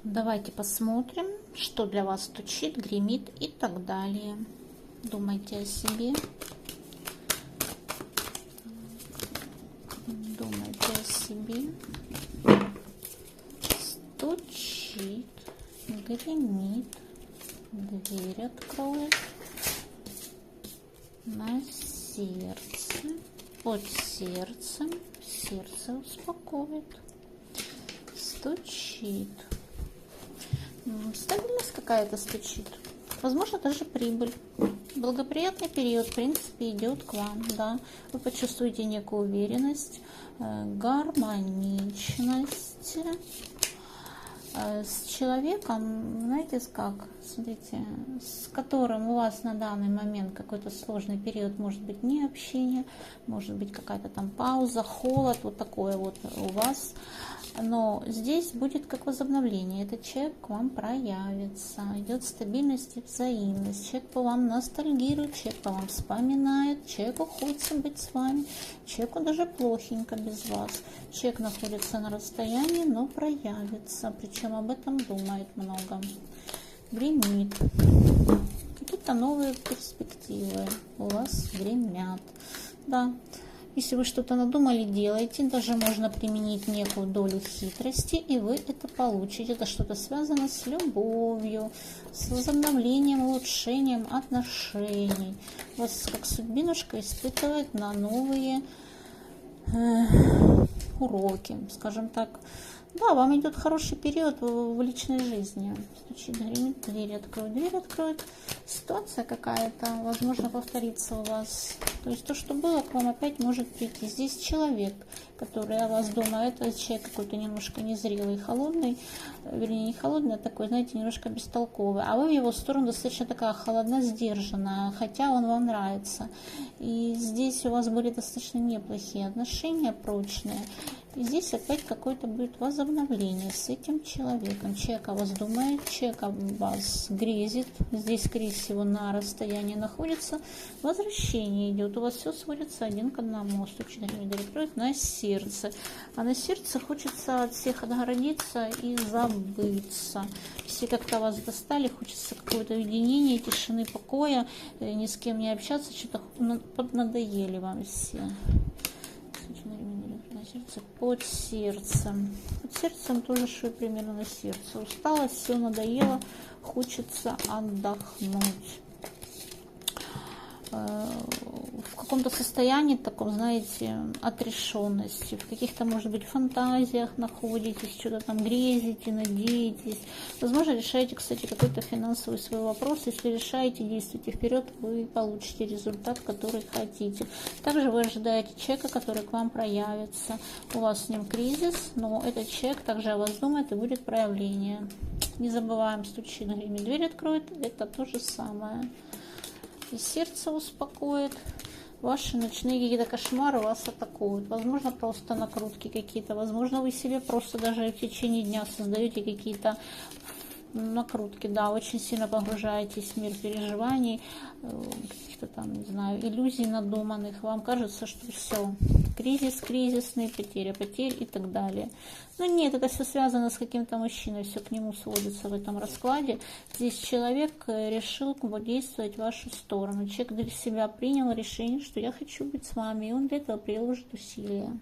Давайте посмотрим, что для вас стучит, гремит и так далее. Думайте о себе. Думайте о себе. Стучит, гремит, дверь откроет на сердце, под сердцем, сердце успокоит. Стучит. Стабильность какая-то стучит. Возможно, даже прибыль. Благоприятный период, в принципе, идет к вам. Да. Вы почувствуете некую уверенность, гармоничность. С человеком, знаете, как, смотрите, с которым у вас на данный момент какой-то сложный период, может быть, не общение, может быть, какая-то там пауза, холод, вот такое вот у вас. Но здесь будет как возобновление. Этот человек к вам проявится. Идет стабильность и взаимность. Человек по вам ностальгирует, человек по вам вспоминает, человеку хочется быть с вами, человеку даже плохенько без вас. Человек находится на расстоянии, но проявится. Причем об этом думает много. Гремит. Какие-то новые перспективы у вас гремят. Да. Если вы что-то надумали, делайте. Даже можно применить некую долю хитрости, и вы это получите. Это что-то связано с любовью, с возобновлением, улучшением отношений. Вас как судьбинушка испытывает на новые уроки, скажем так. Да, вам идет хороший период в личной жизни. Стучит, гремит, дверь откроет. Ситуация какая-то, возможно, повторится у вас. То есть то, что было, к вам опять может прийти. Здесь человек, который о вас думает, это человек какой-то немножко незрелый, холодный, вернее, не холодный, а такой, знаете, немножко бестолковый. А вы в его сторону достаточно такая холодна, сдержанная, хотя он вам нравится. И здесь у вас были достаточно неплохие отношения, прочные. И здесь опять какое-то будет возобновление с этим человеком. Человек о вас думает, человек о вас грезит. Здесь, скорее всего, на расстоянии находится. Возвращение идет. У вас все сводится один к одному. Стучит, гремит, на сердце. А на сердце хочется от всех отгородиться и забыться. Все как-то вас достали, хочется какое-то уединения, тишины, покоя. Ни с кем не общаться. Что-то поднадоели вам все. Под сердцем. Под сердцем тоже что примерно на сердце. Усталость, все надоело, хочется отдохнуть. В каком-то состоянии таком, знаете, отрешенности, в каких-то, может быть, фантазиях находитесь, что-то там грезите, надеетесь. Возможно, решаете, кстати, какой-то финансовый свой вопрос. Если решаете, действуйте вперед, вы получите результат, который хотите. Также вы ожидаете человека, который к вам проявится. У вас с ним кризис, но этот человек также о вас думает и будет проявление. Не забываем, стучит, гремит, дверь откроет. Это то же самое. И сердце успокоит. Ваши ночные какие-то кошмары вас атакуют. Возможно, просто накрутки какие-то. Возможно, вы себе просто даже в течение дня создаете какие-то накрутки. Да, очень сильно погружаетесь в мир переживаний, каких-то там, не знаю, иллюзий надуманных. Вам кажется, что все, кризис, кризисный, потеря потерь и так далее. Но нет, это все связано с каким-то мужчиной, все к нему сводится в этом раскладе. Здесь человек решил действовать в вашу сторону. Человек для себя принял решение, что я хочу быть с вами, и он для этого приложит усилия.